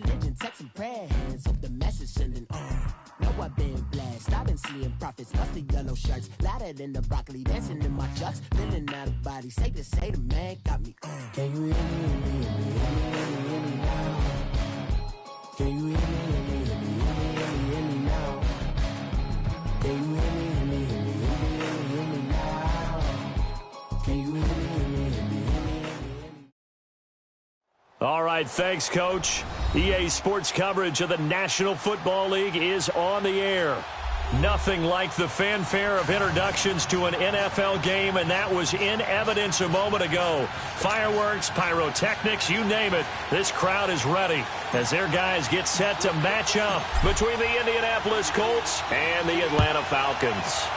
religion, text and prayer hands. Hope the message sending on. Know I've been blessed. I've been seeing prophets, musty yellow shirts, louder than the broccoli, dancing in my chucks, feeling out of body. Safe to say the man got me on. Can you hear me? Hear me now? Can you hear me? Hear me now? Can you hear me? Hear me now? Can you hear me? All right, thanks, Coach. EA Sports coverage of the National Football League is on the air. Nothing like the fanfare of introductions to an NFL game, and that was in evidence a moment ago. Fireworks, pyrotechnics, you name it. This crowd is ready as their guys get set to match up between the Indianapolis Colts and the Atlanta Falcons.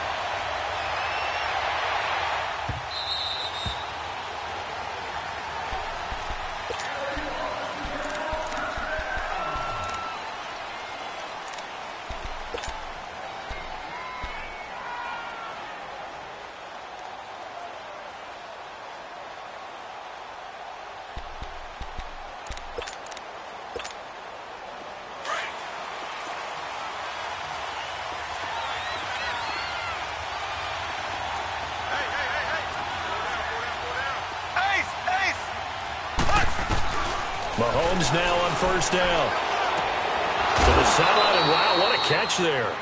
Mahomes now on first down. To the sideline, and wow, what a catch there.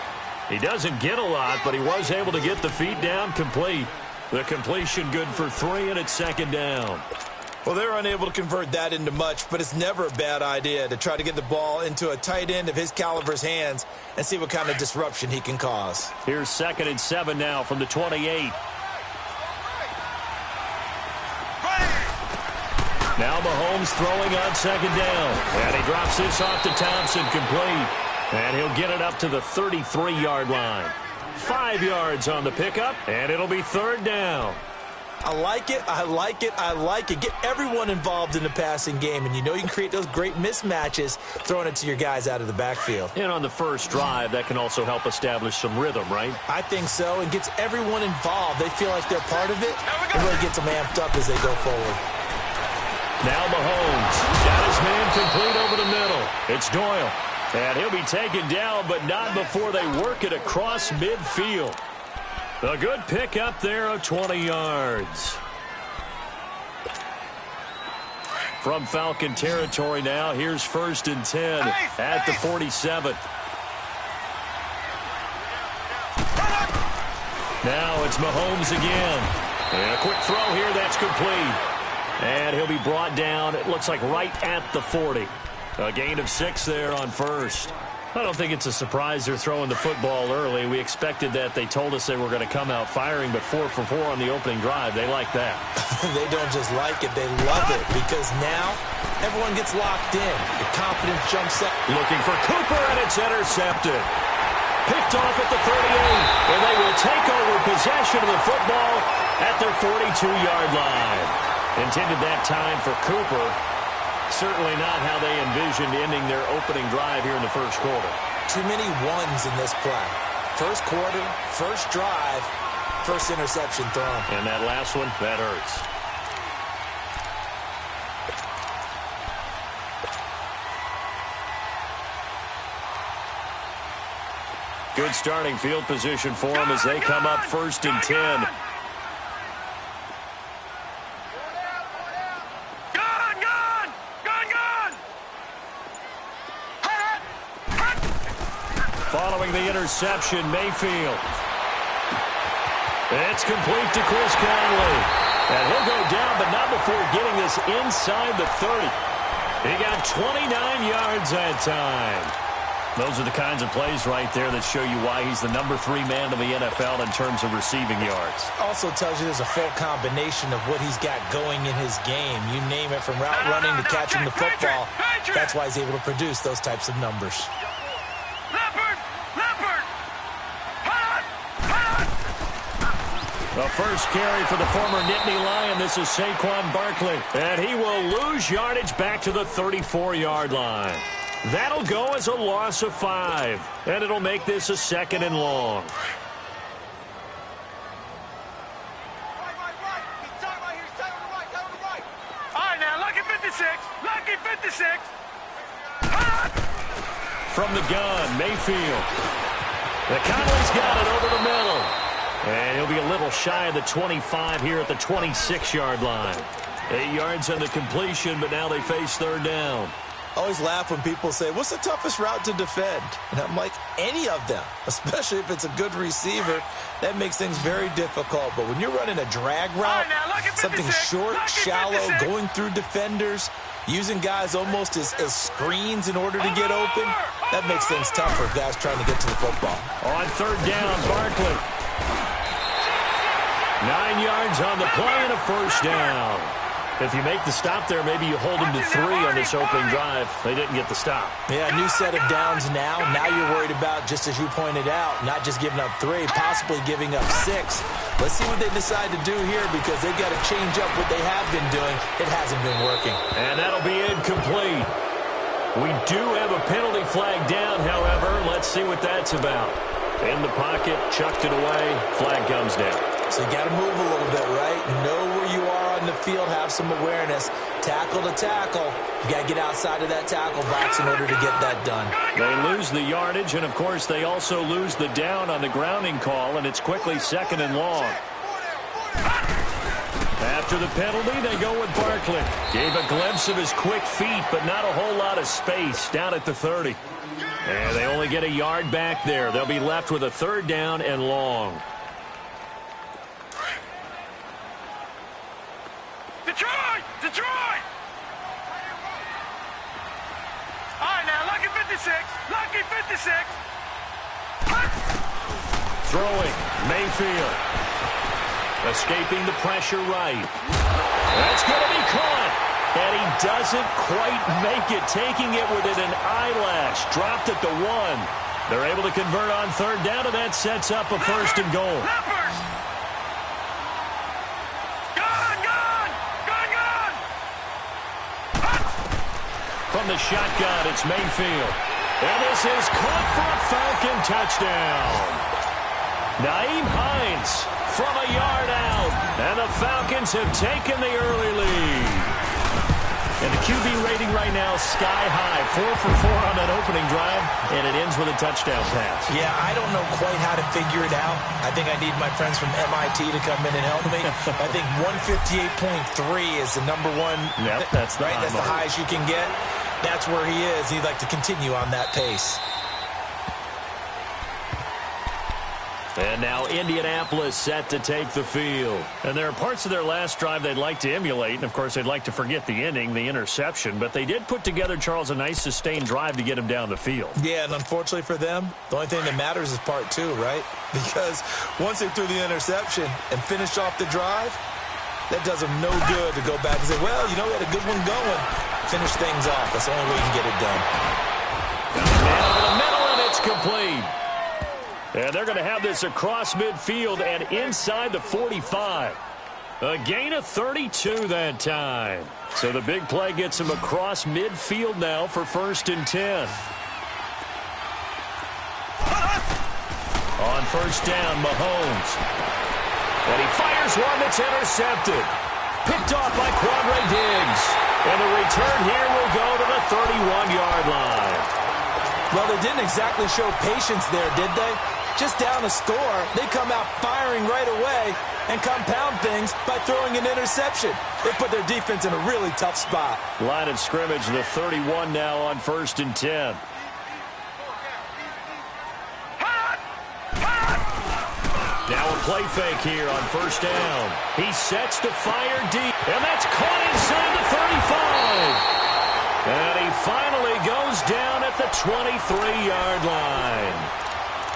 He doesn't get a lot, but he was able to get the feet down complete. The completion good for 3, and it's second down. Well, they're unable to convert that into much, but it's never a bad idea to try to get the ball into a tight end of his caliber's hands and see what kind of disruption he can cause. Here's 2nd and 7 now from the 28. Now Mahomes throwing on second down. And he drops this off to Thompson, complete. And he'll get it up to the 33-yard line. 5 yards on the pickup, and it'll be third down. I like it, I like it, I like it. Get everyone involved in the passing game, and you know you can create those great mismatches throwing it to your guys out of the backfield. And on the first drive, that can also help establish some rhythm, right? I think so, and gets everyone involved. They feel like they're part of it, and really gets them amped up as they go forward. Now Mahomes got his man complete over the middle. It's Doyle. And he'll be taken down, but not before they work it across midfield. A good pick up there of 20 yards. From Falcon territory now, here's 1st and 10 at the 47. Now it's Mahomes again. And a quick throw here, that's complete. And he'll be brought down, it looks like right at the 40. A gain of 6 there on first. I don't think it's a surprise they're throwing the football early. We expected that. They told us they were going to come out firing, but 4 for 4 on the opening drive. They like that. They don't just like it, they love it, because now everyone gets locked in. The confidence jumps up. Looking for Cooper, and it's intercepted. Picked off at the 38, and they will take over possession of the football at their 42-yard line. Intended that time for Cooper. Certainly not how they envisioned ending their opening drive here in the first quarter. Too many ones in this play. First quarter, first drive, first interception thrown. And that last one, that hurts. Good starting field position for them as they come up 1st and 10. Following the interception, Mayfield. It's complete to Chris Conley. And he'll go down, but not before getting this inside the 30. He got 29 yards that time. Those are the kinds of plays right there that show you why he's the number 3 man in the NFL in terms of receiving yards. Also tells you there's a full combination of what he's got going in his game. You name it, from route running to catching the football. That's why he's able to produce those types of numbers. The first carry for the former Nittany Lion. This is Saquon Barkley. And he will lose yardage back to the 34-yard line. That'll go as a loss of 5. And it'll make this a 2nd and long. All right, now, lucky 56. Lucky 56. From the gun, Mayfield. Conley's got it over the middle. And he'll be a little shy of the 25 here at the 26-yard line. 8 yards on the completion, but now they face third down. I always laugh when people say, what's the toughest route to defend? And I'm like, any of them, especially if it's a good receiver. That makes things very difficult. But when you're running a drag route, something short, shallow, going through defenders, using guys almost as screens in order to get open, that makes things tough for guys trying to get to the football. On third down, Barkley. 9 yards on the play and a first down. If you make the stop there, maybe you hold them to 3 on this opening drive. They didn't get the stop. Yeah, new set of downs now. Now you're worried about, just as you pointed out, not just giving up 3, possibly giving up 6. Let's see what they decide to do here because they've got to change up what they have been doing. It hasn't been working. And that'll be incomplete. We do have a penalty flag down, however. Let's see what that's about. In the pocket, chucked it away, flag comes down. So you got to move a little bit, right? Know where you are on the field, have some awareness. Tackle to tackle. You got to get outside of that tackle box in order to get that done. They lose the yardage, and, of course, they also lose the down on the grounding call, and it's quickly 2nd and long. After the penalty, they go with Barkley. Gave a glimpse of his quick feet, but not a whole lot of space down at the 30. And they only get a yard back there. They'll be left with a 3rd down and long. Detroit! Detroit! All right, now, lucky 56. Lucky 56. Throwing, Mayfield. Escaping the pressure right. That's going to be caught. And he doesn't quite make it, taking it within an eyelash. Dropped at the 1. They're able to convert on 3rd down, and that sets up a 1st and goal. From the shotgun, it's Mayfield. And this is caught for a Falcon touchdown. Nyheim Hines from a yard out. And the Falcons have taken the early lead. And the QB rating right now sky high. 4 for 4 on that opening drive. And it ends with a touchdown pass. Yeah, I don't know quite how to figure it out. I think I need my friends from MIT to come in and help me. I think 158.3 is the number one. Yep, that's the right. That's the highest you can get. That's where he is. He'd like to continue on that pace. And now Indianapolis set to take the field. And there are parts of their last drive they'd like to emulate. And, of course, they'd like to forget the ending, the interception. But they did put together, Charles, a nice sustained drive to get him down the field. Yeah, and unfortunately for them, the only thing that matters is part 2, right? Because once they threw the interception and finished off the drive, that does them no good to go back and say, well, you know, we had a good one going. Finish things off. That's the only way you can get it done. Man over the middle, and it's complete. And they're going to have this across midfield and inside the 45. A gain of 32 that time. So the big play gets him across midfield now for 1st and 10. On 1st down, Mahomes. And he fires one that's intercepted. Picked off by Quandre Diggs. And the return here will go to the 31-yard line. Well, they didn't exactly show patience there, did they? Just down a score, they come out firing right away and compound things by throwing an interception. They put their defense in a really tough spot. Line of scrimmage, the 31 now on 1st and 10. Now a play fake here on 1st down. He sets to fire deep, and that's caught inside the 35. And he finally goes down at the 23-yard line.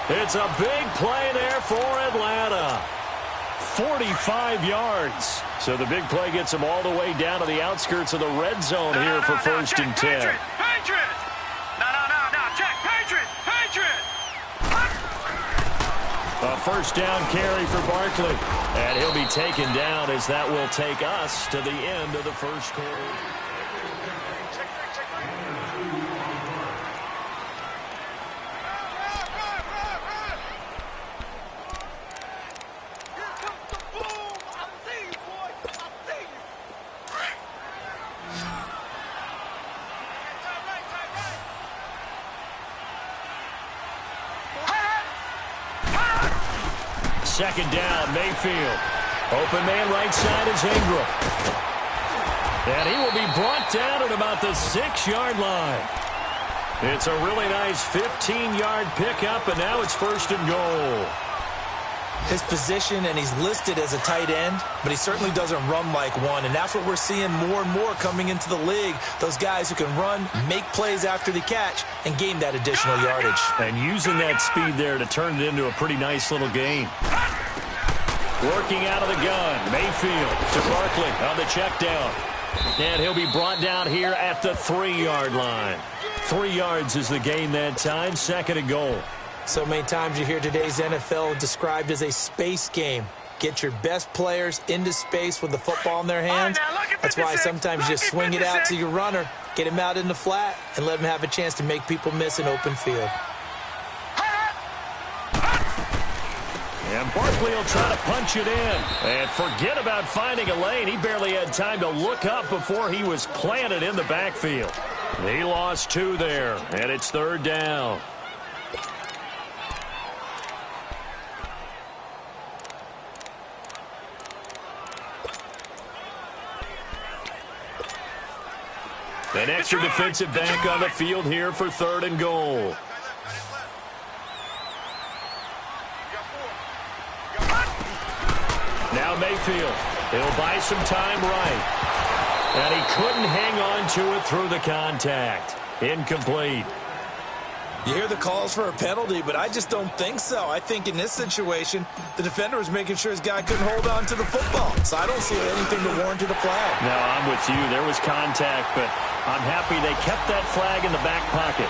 It's a big play there for Atlanta. 45 yards. So the big play gets him all the way down to the outskirts of the red zone here for 1st and 10. Patriots! No, check, Patriots! A 1st down carry for Barkley. And he'll be taken down as that will take us to the end of the 1st quarter. second down, Mayfield. Open man right side is Ingram. And he will be brought down at about the 6-yard line. It's a really nice 15-yard pickup, and now it's 1st and goal. His position, and he's listed as a tight end, but he certainly doesn't run like one, and that's what we're seeing more and more coming into the league. Those guys who can run, make plays after the catch, and gain that additional yardage. And using that speed there to turn it into a pretty nice little game. Working out of the gun, Mayfield to Barkley on the check down. And he'll be brought down here at the 3-yard line. 3 yards is the gain that time, 2nd and goal. So many times you hear today's NFL described as a space game. Get your best players into space with the football in their hands. That's why sometimes you just swing it out to your runner, get him out in the flat, and let him have a chance to make people miss an open field. And Barkley will try to punch it in. And forget about finding a lane. He barely had time to look up before he was planted in the backfield. He lost 2 there, and it's 3rd down. An extra defensive back on the field here for 3rd and goal. Now Mayfield. He'll buy some time right. And he couldn't hang on to it through the contact. Incomplete. You hear the calls for a penalty, but I just don't think so. I think in this situation, the defender was making sure his guy couldn't hold on to the football. So I don't see anything to warrant a flag. No, I'm with you. There was contact, but I'm happy they kept that flag in the back pocket.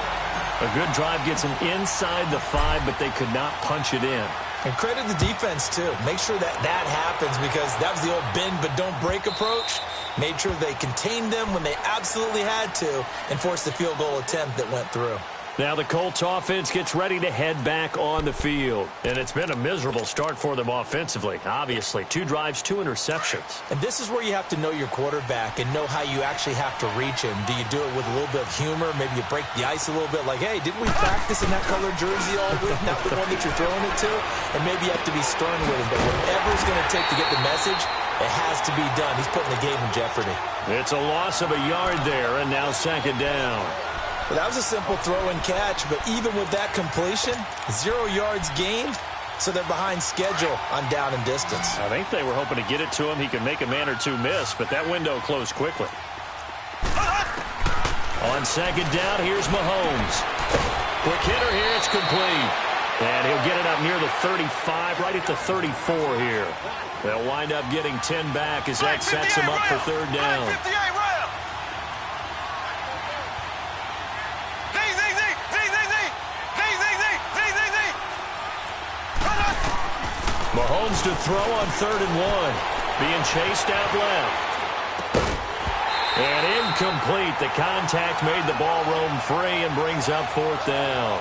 A good drive gets them inside the 5, but they could not punch it in. And credit the defense, too. Make sure that happens, because that was the old bend but don't break approach. Made sure they contained them when they absolutely had to and forced the field goal attempt that went through. Now the Colts offense gets ready to head back on the field. And it's been a miserable start for them offensively. Obviously, 2 drives, 2 interceptions. And this is where you have to know your quarterback and know how you actually have to reach him. Do you do it with a little bit of humor? Maybe you break the ice a little bit like, hey, didn't we practice in that colored jersey all week? Not the one that you're throwing it to? And maybe you have to be stern with him. But whatever it's going to take to get the message, it has to be done. He's putting the game in jeopardy. It's a loss of a yard there, and now 2nd down. Well, that was a simple throw and catch, but even with that completion, 0 yards gained, so they're behind schedule on down and distance. I think they were hoping to get it to him. He could make a man or 2 miss, but that window closed quickly. On 2nd down, here's Mahomes. Quick hitter here, it's complete. And he'll get it up near the 35, right at the 34 here. They'll wind up getting 10 back as that sets them up for 3rd down. Mahomes to throw on 3rd and 1. Being chased out left. And incomplete. The contact made the ball roam free and brings up 4th down.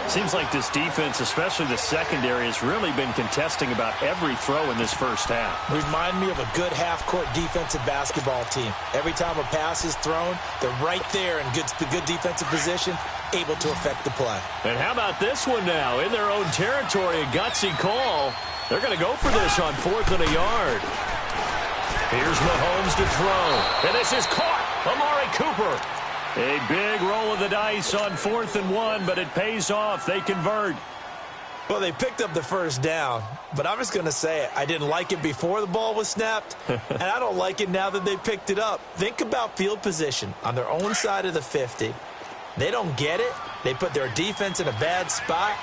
Seems like this defense, especially the secondary, has really been contesting about every throw in this first half. Remind me of a good half-court defensive basketball team. Every time a pass is thrown, they're right there in good defensive position, able to affect the play. And how about this one now? In their own territory, a gutsy call. They're going to go for this on 4th and a yard. Here's Mahomes to throw. And this is caught. Amari Cooper. A big roll of the dice on 4th and 1, but it pays off. They convert. Well, they picked up the 1st down, but I'm just going to say it. I didn't like it before the ball was snapped, and I don't like it now that they picked it up. Think about field position on their own side of the 50. They don't get it. They put their defense in a bad spot,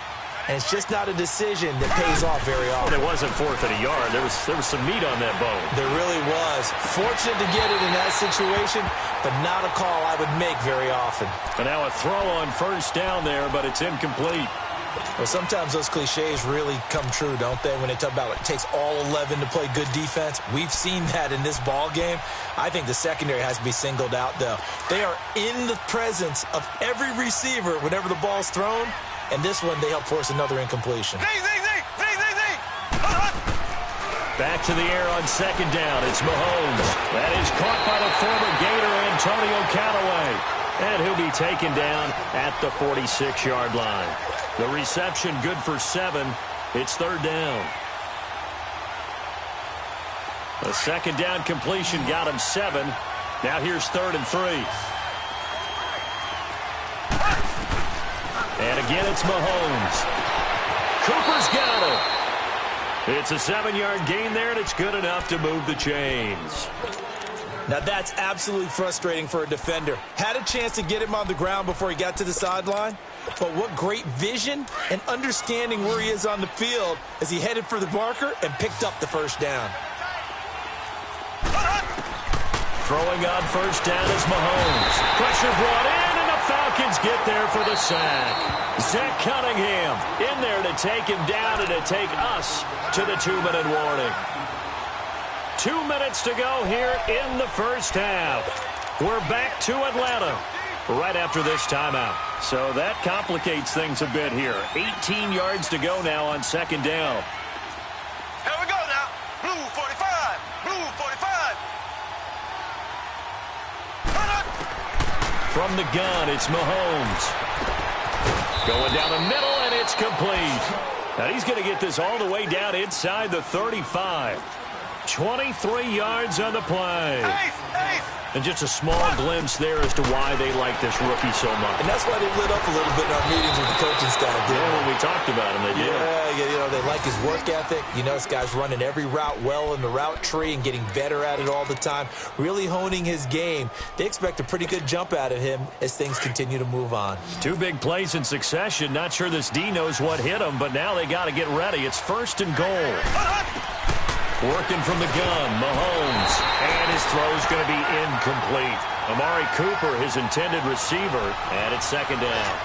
and it's just not a decision that pays off very often. It wasn't 4th and a yard. There was some meat on that bone. There really was. Fortunate to get it in that situation, but not a call I would make very often. And now a throw on 1st down there, but it's incomplete. Well, sometimes those cliches really come true, don't they, when they talk about it takes all 11 to play good defense. We've seen that in this ball game. I think the secondary has to be singled out, though. They are in the presence of every receiver whenever the ball's thrown, and this one they help force another incompletion. Back to the air on 2nd down. It's Mahomes. That is caught by the former Gator, Antonio Callaway. And he'll be taken down at the 46-yard line. The reception good for 7, It's third down. A second down completion got him 7. Now here's 3rd and 3. And again, it's Mahomes. Cooper's got it. It's a 7-yard gain there, and it's good enough to move the chains. Now that's absolutely frustrating for a defender. Had a chance to get him on the ground before he got to the sideline, but what great vision and understanding where he is on the field as he headed for the marker and picked up the first down. Throwing on first down is Mahomes. Pressure brought in, and the Falcons get there for the sack. Zach Cunningham in there to take him down and to take us to the 2-minute warning. 2 minutes to go here in the first half. We're back to Atlanta right after this timeout. So that complicates things a bit here. 18 yards to go now on second down. Here we go now. Blue 45. Blue 45. From the gun, it's Mahomes. Going down the middle, and it's complete. Now he's going to get this all the way down inside the 35. 23 yards on the play. And just a small glimpse there as to why they like this rookie so much. And that's why they lit up a little bit in our meetings with the coaching staff. Yeah, when we talked about him, they did. Yeah, they like his work ethic. You know, this guy's running every route well in the route tree and getting better at it all the time, really honing his game. They expect a pretty good jump out of him as things continue to move on. 2 big plays in succession. Not sure this D knows what hit him, but now they got to get ready. It's 1st and goal. Working from the gun, Mahomes. And his throw's going to be incomplete. Amari Cooper, his intended receiver, and it's 2nd down.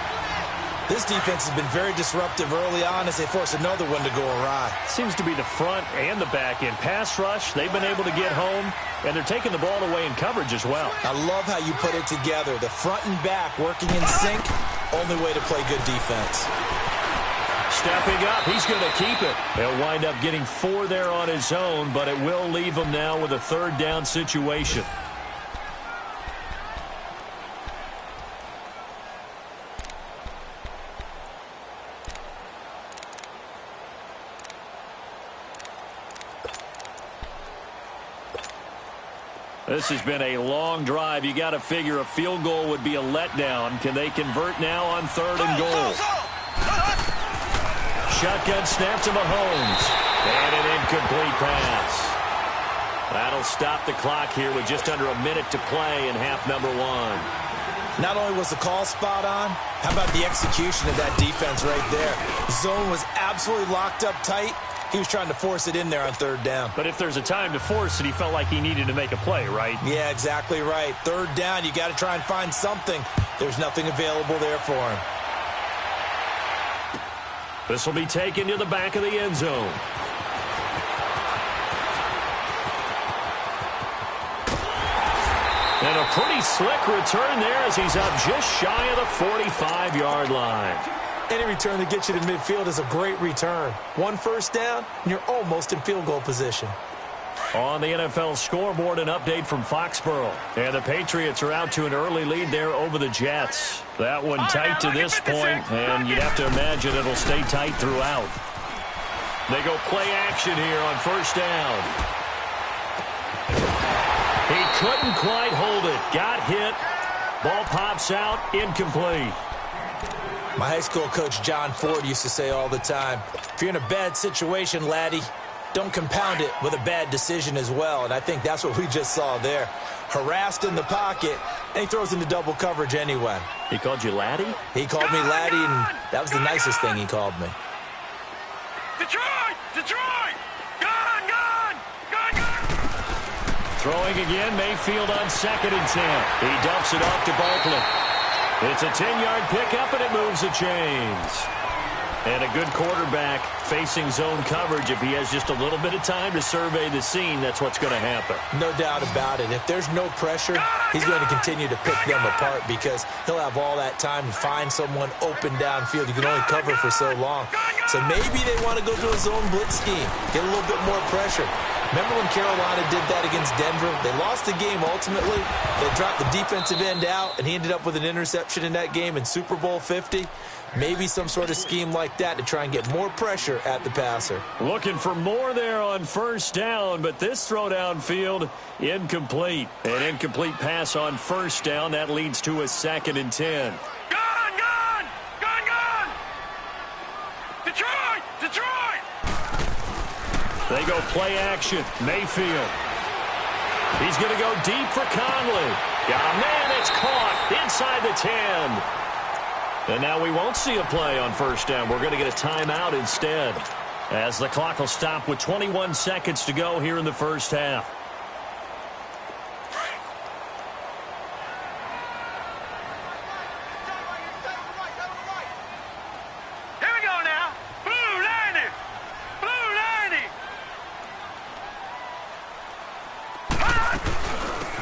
This defense has been very disruptive early on as they force another one to go awry. Seems to be the front and the back end. Pass rush, they've been able to get home, and they're taking the ball away in coverage as well. I love how you put it together. The front and back working in sync, only way to play good defense. Stepping up, he's going to keep it. He'll wind up getting 4 there on his own, but it will leave him now with a 3rd down situation. This has been a long drive. You got to figure a field goal would be a letdown. Can they convert now on 3rd and goal? Shotgun snap to Mahomes. And an incomplete pass. That'll stop the clock here with just under a minute to play in half number 1. Not only was the call spot on, how about the execution of that defense right there? The zone was absolutely locked up tight. He was trying to force it in there on 3rd down. But if there's a time to force it, he felt like he needed to make a play, right? Yeah, exactly right. 3rd down, you got to try and find something. There's nothing available there for him. This will be taken to the back of the end zone. And a pretty slick return there as he's up just shy of the 45-yard line. Any return that gets you to midfield is a great return. 1 first down, and you're almost in field goal position. On the NFL scoreboard, an update from Foxborough. And the Patriots are out to an early lead there over the Jets. That one tight to this point, and you'd have to imagine it'll stay tight throughout. They go play action here on 1st down. He couldn't quite hold it. Got hit. Ball pops out. Incomplete. My high school coach, John Ford, used to say all the time, if you're in a bad situation, laddie, don't compound it with a bad decision as well. And I think that's what we just saw there. Harassed in the pocket, and he throws into double coverage anyway. He called you laddie? He called me laddie, and that was the nicest thing he called me. Detroit! Detroit! Gone! Gone! Gone! Gone! Throwing again, Mayfield on 2nd and 10. He dumps it off to Barkley. It's a 10-yard pickup, and it moves the chains. And a good quarterback facing zone coverage. If he has just a little bit of time to survey the scene, that's what's going to happen. No doubt about it. If there's no pressure, he's going to continue to pick them apart because he'll have all that time to find someone open downfield. You can only cover for so long. So maybe they want to go to a zone blitz scheme, get a little bit more pressure. Remember when Carolina did that against Denver? They lost the game ultimately. They dropped the defensive end out, and he ended up with an interception in that game in Super Bowl 50. Maybe some sort of scheme like that to try and get more pressure at the passer. Looking for more there on first down, but this throw downfield incomplete. An incomplete pass on first down. That leads to a 2nd and 10. Gone! Detroit! They go play action. Mayfield. He's going to go deep for Conley. Got a man. It's caught inside the 10. And now we won't see a play on first down. We're going to get a timeout instead, as the clock will stop with 21 seconds to go here in the first half. Here we go now. Blue 90.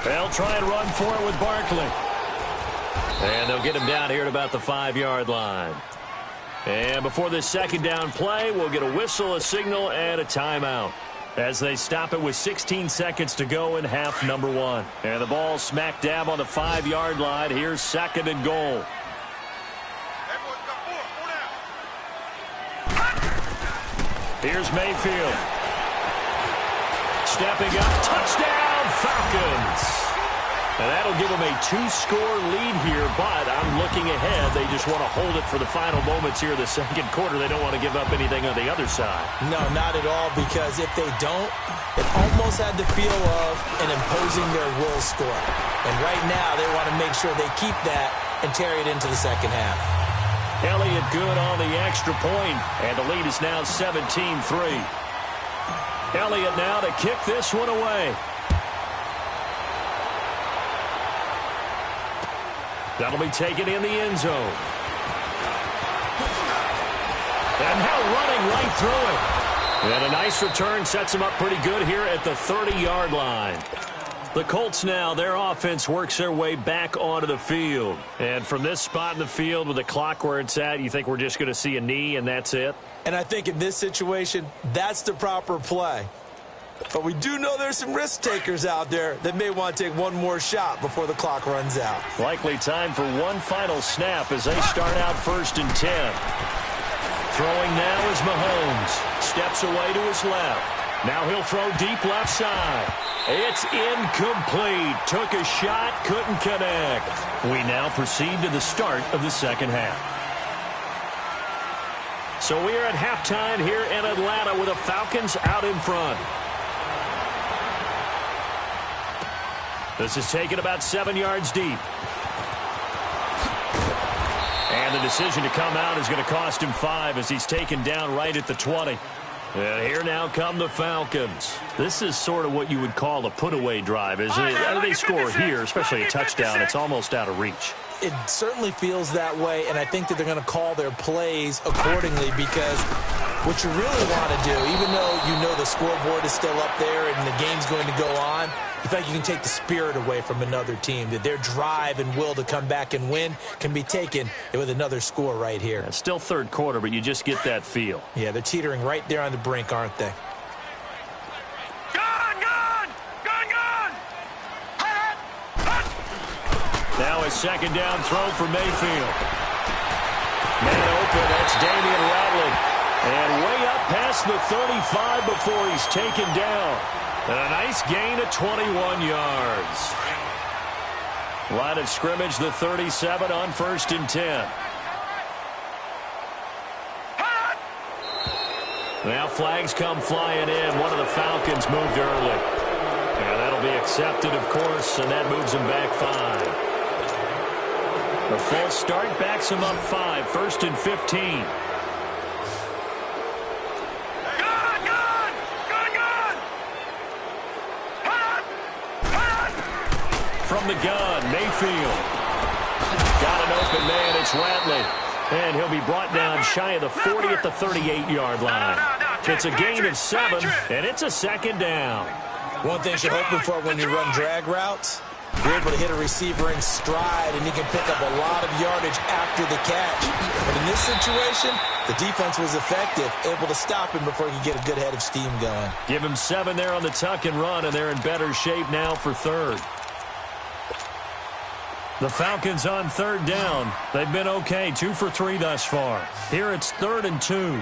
They'll try and run for it with Barkley. And they'll get him down here at about the 5-yard line. And before this 2nd down play, we'll get a whistle, a signal, and a timeout, as they stop it with 16 seconds to go in half number 1. And the ball smack dab on the 5-yard line. Here's 2nd and goal. Here's Mayfield. Stepping up, touchdown, Falcons. And that'll give them a 2-score lead here, but I'm looking ahead. They just want to hold it for the final moments here in the 2nd quarter. They don't want to give up anything on the other side. No, not at all, because if they don't, it almost had the feel of an imposing their will score. And right now, they want to make sure they keep that and carry it into the 2nd half. Elliott good on the extra point, and the lead is now 17-3. Elliott now to kick this one away. That'll be taken in the end zone. And now running right through it. And a nice return sets him up pretty good here at the 30-yard line. The Colts now, their offense works their way back onto the field. And from this spot in the field with the clock where it's at, you think we're just going to see a knee and that's it? And I think in this situation, that's the proper play. But we do know there's some risk takers out there that may want to take one more shot before the clock runs out. Likely time for one final snap as they start out 1st and 10. Throwing now is Mahomes. Steps away to his left. Now he'll throw deep left side. It's incomplete. Took a shot, couldn't connect. We now proceed to the start of the 2nd half. So we are at halftime here in Atlanta with the Falcons out in front. This is taken about 7 yards deep. And the decision to come out is going to cost him 5 as he's taken down right at the 20. And here now come the Falcons. This is sort of what you would call a put-away drive, isn't it? How do they score here, especially a touchdown? It's almost out of reach. It certainly feels that way, and I think that they're going to call their plays accordingly, because what you really want to do, even though you know the scoreboard is still up there and the game's going to go on, you feel like you can take the spirit away from another team, that their drive and will to come back and win can be taken with another score right here. It's still 3rd quarter, but you just get that feel. Yeah, they're teetering right there on the brink, aren't they? Now a 2nd down throw for Mayfield. Man open, that's Damian Ratley. And way up past the 35 before he's taken down. And a nice gain of 21 yards. Line of scrimmage, the 37 on 1st and 10. Now flags come flying in. One of the Falcons moved early. And that'll be accepted, of course, and that moves them back 5. The false start backs him up 5, 1st and 15. From the gun, Mayfield. Got an open man, it's Ratley. And he'll be brought down shy of the 40 at the 38-yard line. It's a gain of 7, and it's a 2nd down. One thing you're hoping for when you run drag routes You're able to hit a receiver in stride, and he can pick up a lot of yardage after the catch. But in this situation, the defense was effective, able to stop him before he could get a good head of steam going. Give him 7 there on the tuck and run, and they're in better shape now for third. The Falcons on third down. They've been okay, 2 for 3 thus far. Here it's 3rd and 2.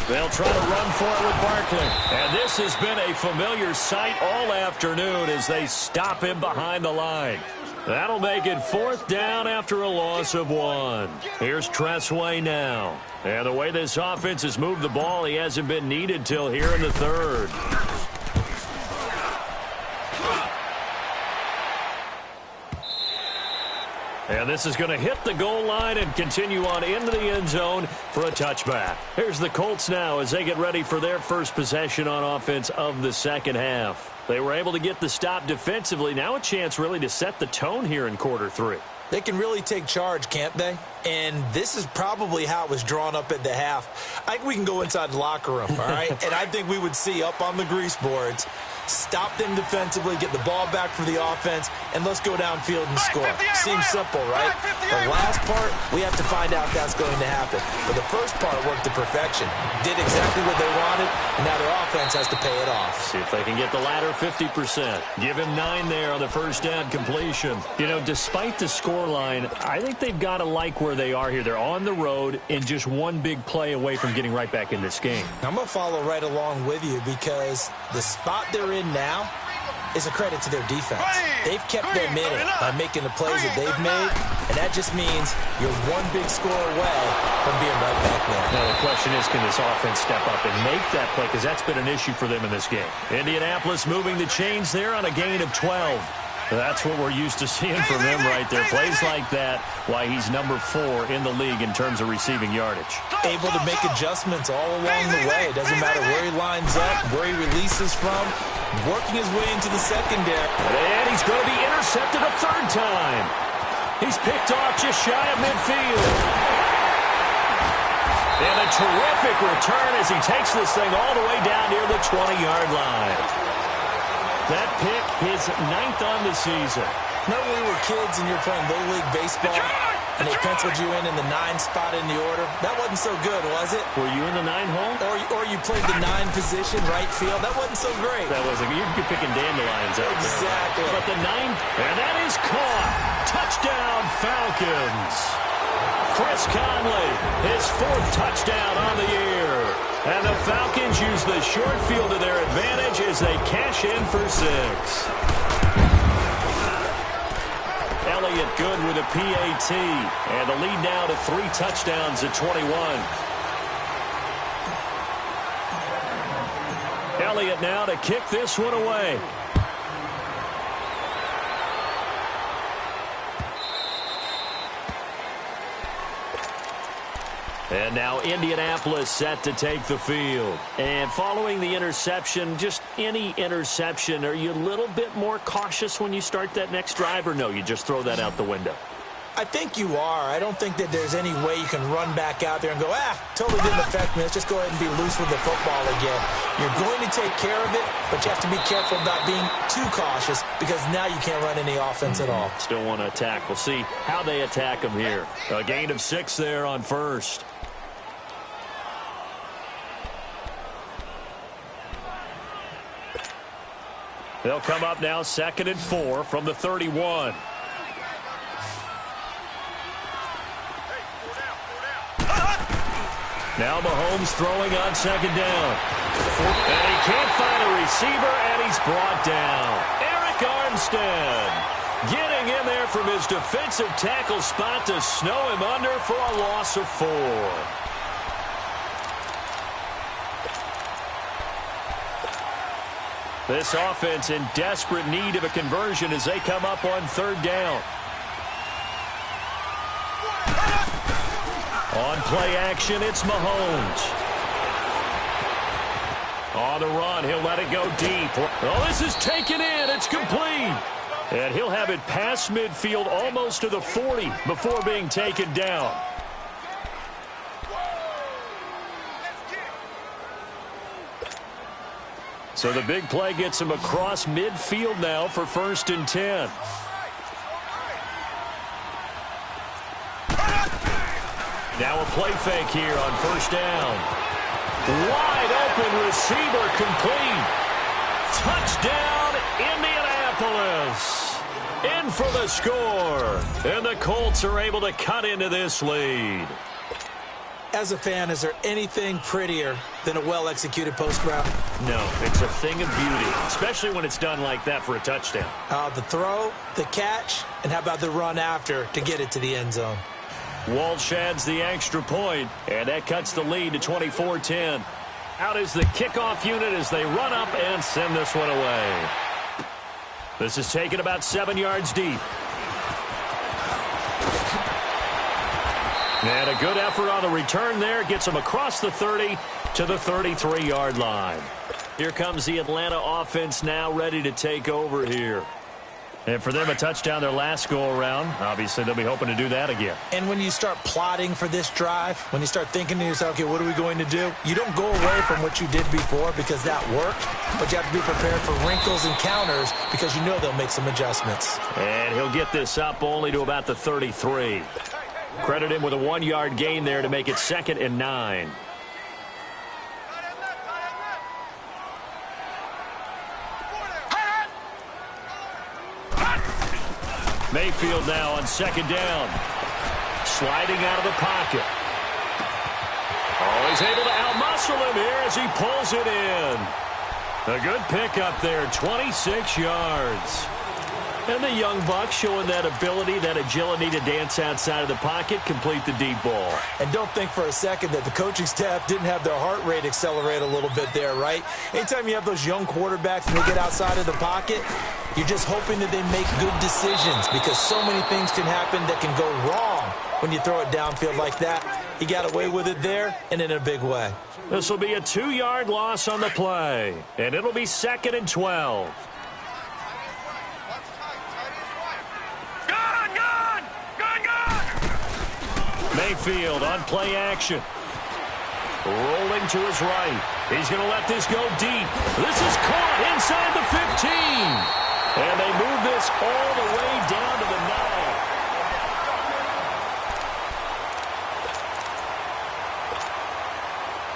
They'll try to run for it with Barkley. And this has been a familiar sight all afternoon as they stop him behind the line. That'll make it 4th down after a loss of 1. Here's Tressway now. And the way this offense has moved the ball, he hasn't been needed till here in the 3rd. And this is going to hit the goal line and continue on into the end zone for a touchback. Here's the Colts now as they get ready for their first possession on offense of the second half. They were able to get the stop defensively. Now a chance really to set the tone here in quarter 3. They can really take charge, can't they? And this is probably how it was drawn up at the half. I think we can go inside the locker room, all right? And I think we would see up on the grease boards, stop them defensively, get the ball back for the offense, and let's go downfield and score. Seems simple, right? The last part, we have to find out if that's going to happen. But the first part worked to perfection. Did exactly what they wanted, and now their offense has to pay it off. See if they can get the latter 50%. Give him 9 there on the first down completion. You know, despite the scoreline, I think they've got to like where they are here. They're on the road and just one big play away from getting right back in this game. I'm going to follow right along with you because the spot they're in now is a credit to their defense. They've kept them in it by making the plays that they've made, and that just means you're one big score away from being right back there. Now the question is, can this offense step up and make that play? Because that's been an issue for them in this game. Indianapolis moving the chains there on a gain of 12. That's what we're used to seeing from him right there. Plays like that, why he's number 4 in the league in terms of receiving yardage. Able to make adjustments all along the way. It doesn't matter where he lines up, where he releases from, working his way into the secondary. And he's going to be intercepted a 3rd time. He's picked off just shy of midfield. And a terrific return as he takes this thing all the way down near the 20-yard line. That pick, his 9th on the season. Remember when we were kids and you were playing Little League Baseball and they penciled you in the 9 spot in the order? That wasn't so good, was it? Were you in the 9 hole? Or you played the 9 position, right field? That wasn't so great. That wasn't. You're picking dandelions out there. Exactly. But the 9th, and that is caught. Touchdown, Falcons. Chris Conley, his 4th touchdown on the year. And the Falcons use the short field to their advantage as they cash in for 6. Elliott good with a PAT. And the lead now to 3 touchdowns at 21. Elliott now to kick this one away. And now Indianapolis set to take the field. And following the interception, just any interception, are you a little bit more cautious when you start that next drive, or no, you just throw that out the window? I think you are. I don't think that there's any way you can run back out there and go, totally didn't affect me. Let's just go ahead and be loose with the football again. You're going to take care of it, but you have to be careful about being too cautious because now you can't run any offense at all. Still want to attack. We'll see how they attack them here. A gain of 6 there on first. They'll come up now 2nd and 4 from the 31. Now Mahomes throwing on 2nd down. And he can't find a receiver, and he's brought down. Eric Armstead getting in there from his defensive tackle spot to snow him under for a loss of 4. This offense in desperate need of a conversion as they come up on 3rd down. On play action, it's Mahomes. On the run, he'll let it go deep. Oh, this is taken in. It's complete. And he'll have it past midfield almost to the 40 before being taken down. So the big play gets him across midfield now for 1st and 10. Now a play fake here on 1st down. Wide open receiver complete. Touchdown, Indianapolis. In for the score. And the Colts are able to cut into this lead. As a fan, is there anything prettier than a well-executed post route? No, it's a thing of beauty, especially when it's done like that for a touchdown. The throw, the catch, and how about the run after to get it to the end zone? Walsh adds the extra point, and that cuts the lead to 24-10. Out is the kickoff unit as they run up and send this one away. This is taken about 7 yards deep. And a good effort on the return there. Gets them across the 30 to the 33-yard line. Here comes the Atlanta offense now ready to take over here. And for them, a touchdown their last go-around. Obviously, they'll be hoping to do that again. And when you start plotting for this drive, when you start thinking to yourself, okay, what are we going to do? You don't go away from what you did before because that worked, but you have to be prepared for wrinkles and counters because you know they'll make some adjustments. And he'll get this up only to about the 33. Credit him with a 1-yard gain there to make it 2nd and 9. Mayfield now on 2nd down. Sliding out of the pocket. Oh, he's able to outmuscle him here as he pulls it in. A good pickup there, 26 yards. And the young buck showing that ability, that agility to dance outside of the pocket, complete the deep ball. And don't think for a second that the coaching staff didn't have their heart rate accelerate a little bit there, right? Anytime you have those young quarterbacks and they get outside of the pocket, you're just hoping that they make good decisions because so many things can happen that can go wrong when you throw it downfield like that. He got away with it there and in a big way. This will be a 2-yard loss on the play, and it'll be 2nd and 12. Mayfield on play action. Rolling to his right. He's going to let this go deep. This is caught inside the 15. And they move this all the way down to the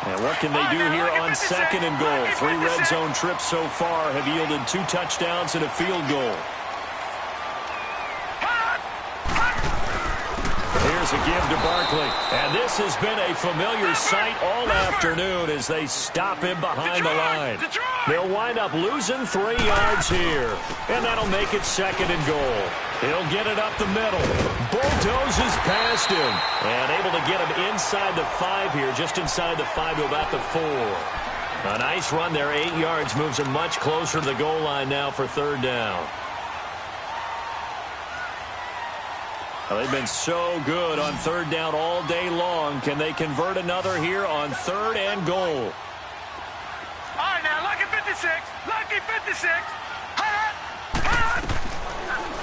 9. And what can they do here on 2nd and goal? 3 red zone trips so far have yielded 2 touchdowns and a field goal. Here's a give to Barkley. And this has been a familiar sight all afternoon as they stop him behind the line. They'll wind up losing 3 yards here. And that'll make it 2nd and goal. He'll get it up the middle. Bulldozes past him. And able to get him inside the 5 here, just inside the 5 to about the 4. A nice run there, 8 yards, moves him much closer to the goal line now for 3rd down. Well, they've been so good on 3rd down all day long. Can they convert another here on 3rd and goal? All right, now, lucky 56. Lucky 56.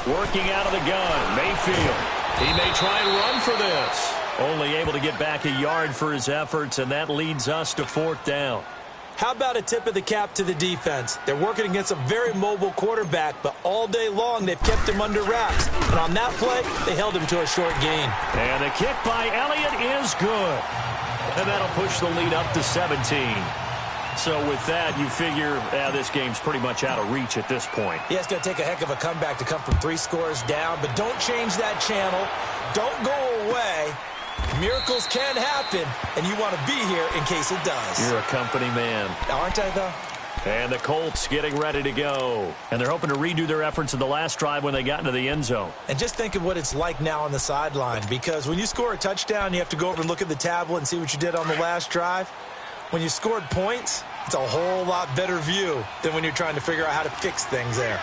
Working out of the gun, Mayfield. He may try and run for this. Only able to get back a yard for his efforts, and that leads us to 4th down. How about a tip of the cap to the defense? They're working against a very mobile quarterback, but all day long they've kept him under wraps. And on that play, they held him to a short gain. And the kick by Elliott is good. And that'll push the lead up to 17. So with that, you figure this game's pretty much out of reach at this point. Yeah, it's going to take a heck of a comeback to come from 3 scores down, but don't change that channel. Don't go away. Miracles can happen, and you want to be here in case it does. You're a company man. Aren't I, though? And the Colts getting ready to go. And they're hoping to redo their efforts in the last drive when they got into the end zone. And just think of what it's like now on the sideline, because when you score a touchdown, you have to go over and look at the tablet and see what you did on the last drive. When you scored points, it's a whole lot better view than when you're trying to figure out how to fix things there.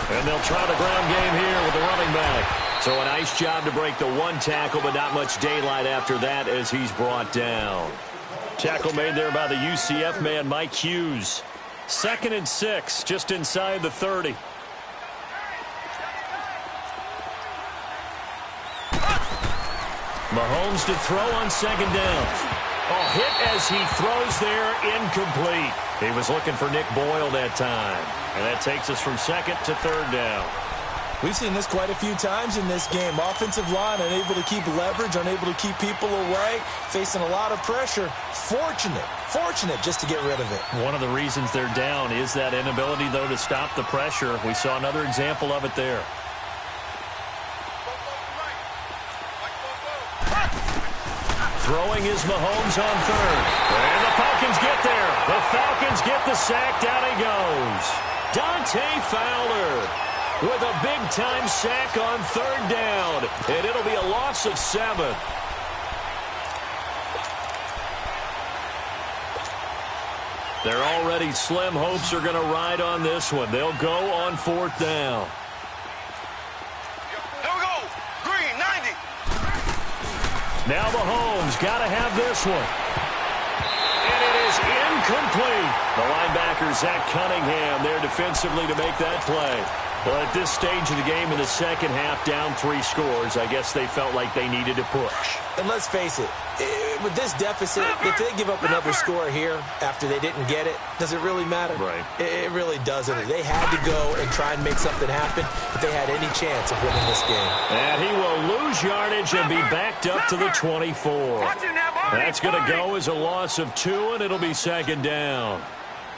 And they'll try the ground game here with the running back. So a nice job to break the 1 tackle, but not much daylight after that as he's brought down. Tackle made there by the UCF man, Mike Hughes. 2nd and 6, just inside the 30. Mahomes to throw on 2nd down. Oh, hit as he throws there, incomplete. He was looking for Nick Boyle that time. And that takes us from second to third down. We've seen this quite a few times in this game. Offensive line unable to keep leverage, unable to keep people away, facing a lot of pressure. Fortunate just to get rid of it. One of the reasons they're down is that inability, though, to stop the pressure. We saw another example of it there. Throwing is Mahomes on third. And the Falcons get there. The Falcons get the sack. Down he goes. Dante Fowler with a big-time sack on third down. And it'll be a loss of 7. Their already slim hopes are going to ride on this one. They'll go on fourth down. Here we go. Green, 90. Now Mahomes got to have this one. And it is incomplete. The linebacker, Zach Cunningham, there defensively to make that play. Well, at this stage of the game in the second half, down 3 scores, I guess they felt like they needed to push. And let's face it, with this deficit, if they give up another score here after they didn't get it, does it really matter? Right. It really doesn't. They had to go and try and make something happen if they had any chance of winning this game. And he will lose yardage and be backed up to the 24. That's going to go as a loss of 2, and it'll be second down.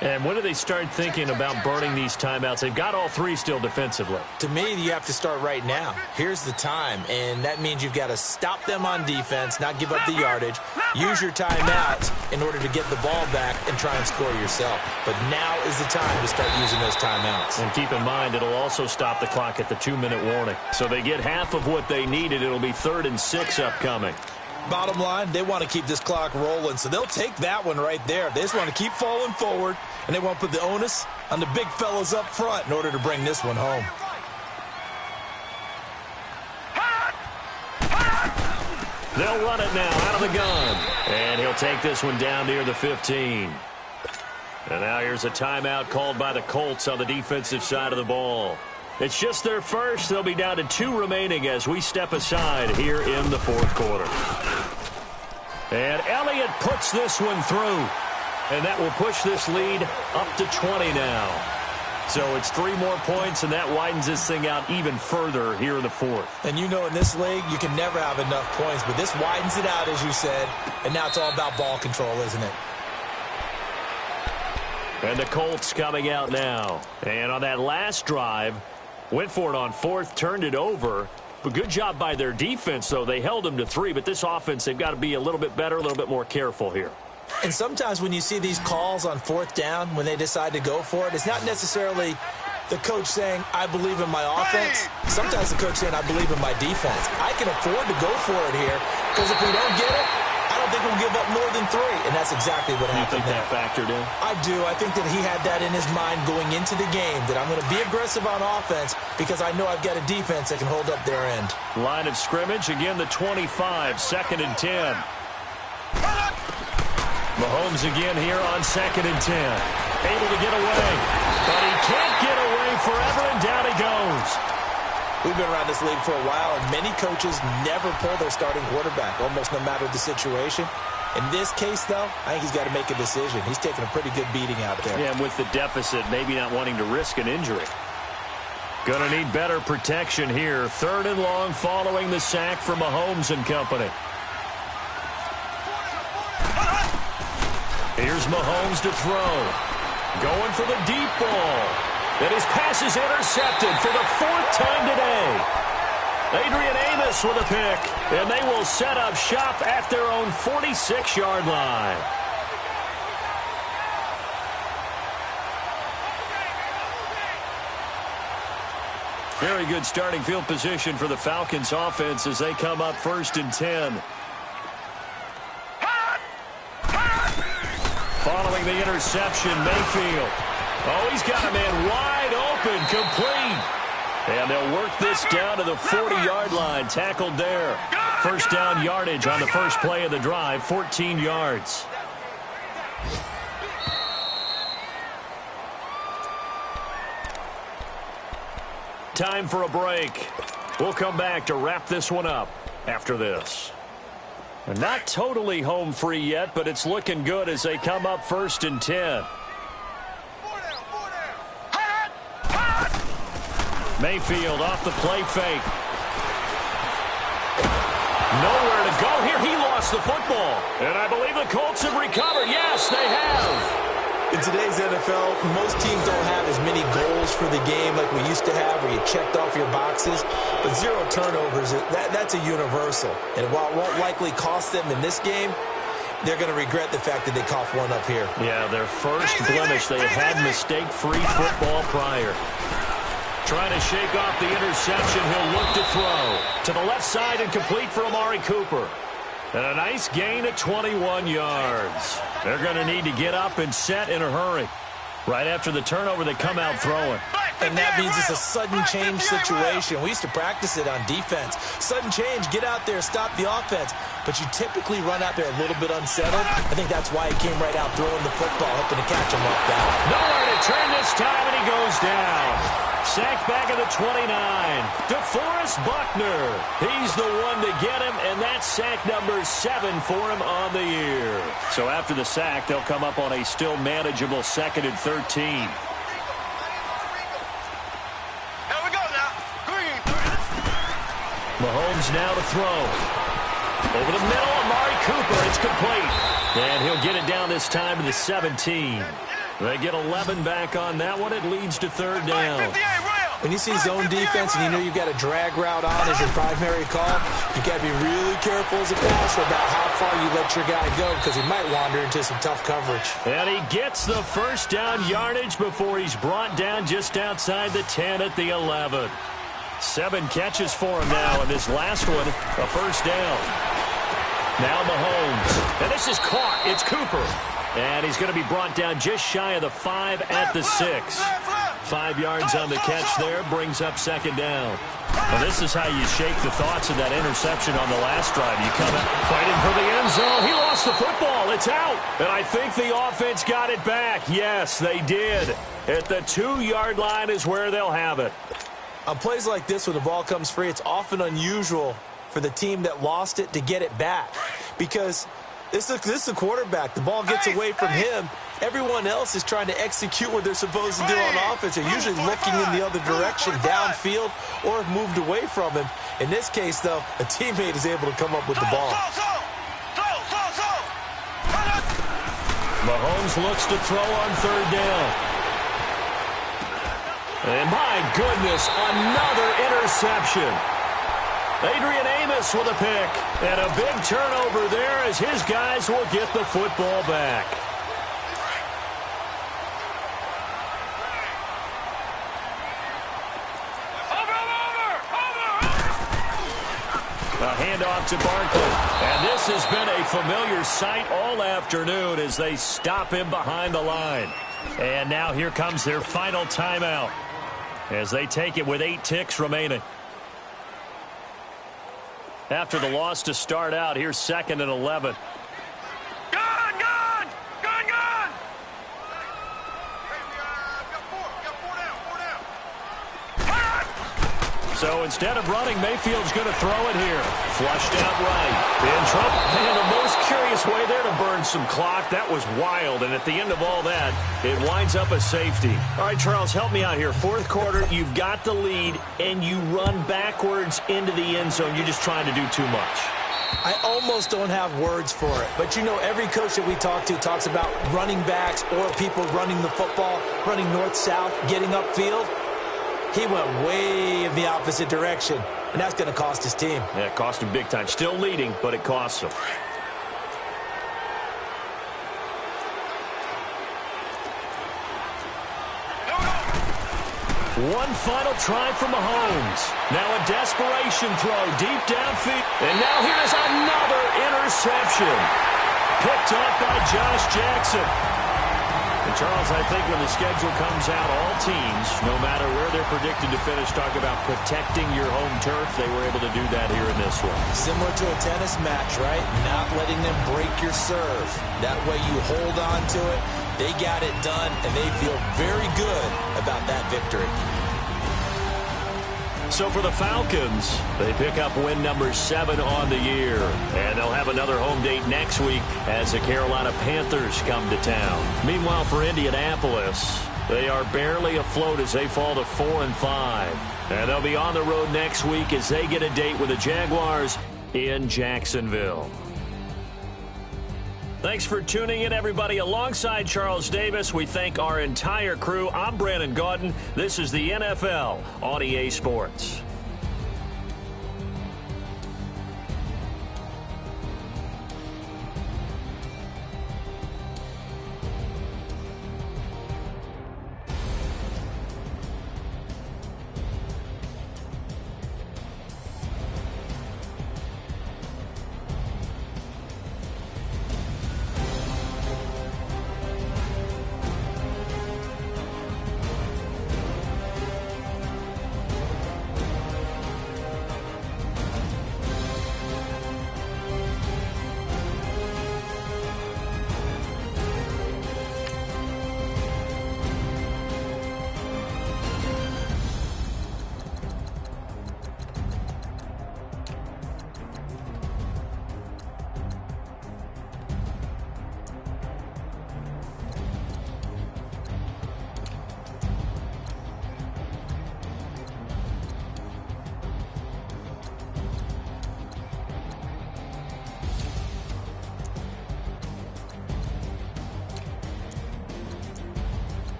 And when do they start thinking about burning these timeouts? They've got all 3 still defensively. To me, you have to start right now. Here's the time, and that means you've got to stop them on defense, not give up the yardage, use your timeouts in order to get the ball back and try and score yourself. But now is the time to start using those timeouts. And keep in mind, it'll also stop the clock at the 2-minute warning. So they get half of what they needed. It'll be 3rd and 6 upcoming. Bottom line, they want to keep this clock rolling, so they'll take that one right there. They just want to keep falling forward, and they want to put the onus on the big fellas up front in order to bring this one home. They'll run it now out of the gun. And he'll take this one down near the 15. And now here's a timeout called by the Colts on the defensive side of the ball. It's just their first. They'll be down to 2 remaining as we step aside here in the 4th quarter. And Elliott puts this one through. And that will push this lead up to 20 now. So it's 3 more points, and that widens this thing out even further here in the 4th. And you know in this league, you can never have enough points, but this widens it out, as you said. And now it's all about ball control, isn't it? And the Colts coming out now. And on that last drive, went for it on 4th, turned it over. But good job by their defense, though. They held them to 3, but this offense, they've got to be a little bit better, a little bit more careful here. And sometimes when you see these calls on 4th down, when they decide to go for it, it's not necessarily the coach saying, I believe in my offense. Sometimes the coach saying, I believe in my defense. I can afford to go for it here, because if we don't get it, I don't think we'll give up more than 3. And that's exactly what happened there. You think that factored in? I do. I think that he had that in his mind going into the game, that I'm going to be aggressive on offense because I know I've got a defense that can hold up their end. Line of scrimmage, again the 25, 2nd and 10. Mahomes again here on 2nd and 10. Able to get away, but he can't get away forever, and down he goes. We've been around this league for a while, and many coaches never pull their starting quarterback, almost no matter the situation. In this case, though, I think he's got to make a decision. He's taking a pretty good beating out there. Yeah, and with the deficit, maybe not wanting to risk an injury. Gonna need better protection here. 3rd and long following the sack from Mahomes and company. Here's Mahomes to throw. Going for the deep ball. And his pass is intercepted for the 4th time today. Adrian Amos with a pick. And they will set up shop at their own 46-yard line. Very good starting field position for the Falcons offense as they come up 1st and 10. Following the interception, Mayfield. Oh, he's got a man wide open, complete. And they'll work this down to the 40-yard line, tackled there. 1st down yardage on the first play of the drive, 14 yards. Time for a break. We'll come back to wrap this one up after this. Not totally home free yet, but it's looking good as they come up 1st and 10. Mayfield off the play fake. Nowhere to go here. He lost the football. And I believe the Colts have recovered. Yes, they have. In today's NFL, most teams don't have as many goals for the game like we used to have, where you checked off your boxes. But 0 turnovers, that's a universal. And while it won't likely cost them in this game, they're going to regret the fact that they coughed one up here. Yeah, their first blemish. They have had mistake-free football prior. Trying to shake off the interception. He'll look to throw. To the left side and complete for Amari Cooper. And a nice gain of 21 yards. They're going to need to get up and set in a hurry. Right after the turnover, they come out throwing. And that means it's a sudden change situation. We used to practice it on defense. Sudden change, get out there, stop the offense. But you typically run out there a little bit unsettled. I think that's why he came right out throwing the football, hoping to catch him like that. Nowhere to turn this time, and he goes down. Sacked back at the 29. DeForest Buckner. He's the one to get him, and that's sack number 7 for him on the year. So after the sack, they'll come up on a still manageable 2nd and 13. Here we go now. Green. Mahomes now to throw. Over the middle, Amari Cooper. It's complete. And he'll get it down this time to the 17. They get 11 back on that one. It leads to 3rd down. When you see zone defense and you know you've got a drag route on as your primary call, you got to be really careful as a passer about how far you let your guy go, because he might wander into some tough coverage. And he gets the 1st down yardage before he's brought down just outside the 10 at the 11. 7 catches for him now, and this last one, a 1st down. Now Mahomes. And this is caught. It's Cooper. And he's going to be brought down just shy of the 5 at the 6. 5 yards on the catch there, brings up 2nd down. Well, this is how you shake the thoughts of that interception on the last drive. You come out fighting for the end zone. He lost the football. It's out. And I think the offense got it back. Yes, they did. At the 2-yard line is where they'll have it. On plays like this, when the ball comes free, it's often unusual for the team that lost it to get it back, because this is a quarterback. The ball gets away from him. Everyone else is trying to execute what they're supposed to do on offense. They're usually looking in the other direction, downfield, or have moved away from him. In this case, though, a teammate is able to come up with the ball. Mahomes looks to throw on 3rd down. And my goodness, another interception. Adrian Amos with a pick. And a big turnover there as his guys will get the football back. A handoff to Barkley. And this has been a familiar sight all afternoon as they stop him behind the line. And now here comes their final timeout as they take it with 8 ticks remaining. After the loss to start out, here's 2nd and 11. So instead of running, Mayfield's going to throw it here. Flushed out right. In trouble. And the most curious way there to burn some clock. That was wild. And at the end of all that, it winds up a safety. All right, Charles, help me out here. 4th quarter, you've got the lead, and you run backwards into the end zone. You're just trying to do too much. I almost don't have words for it. But, you know, every coach that we talk to talks about running backs or people running the football, running north-south, getting upfield. He went way in the opposite direction, and that's going to cost his team. Yeah, it cost him big time. Still leading, but it costs him. One final try for Mahomes. Now a desperation throw deep downfield. And now here's another interception. Picked up by Josh Jackson. And Charles, I think when the schedule comes out, all teams, no matter where they're predicted to finish, talk about protecting your home turf. They were able to do that here in this one. Similar to a tennis match, right? Not letting them break your serve. That way you hold on to it. They got it done, and they feel very good about that victory. So for the Falcons, they pick up win number 7 on the year. And they'll have another home date next week as the Carolina Panthers come to town. Meanwhile, for Indianapolis, they are barely afloat as they fall to 4-5. And they'll be on the road next week as they get a date with the Jaguars in Jacksonville. Thanks for tuning in, everybody. Alongside Charles Davis, we thank our entire crew. I'm Brandon Gaudin. This is the NFL on EA Sports.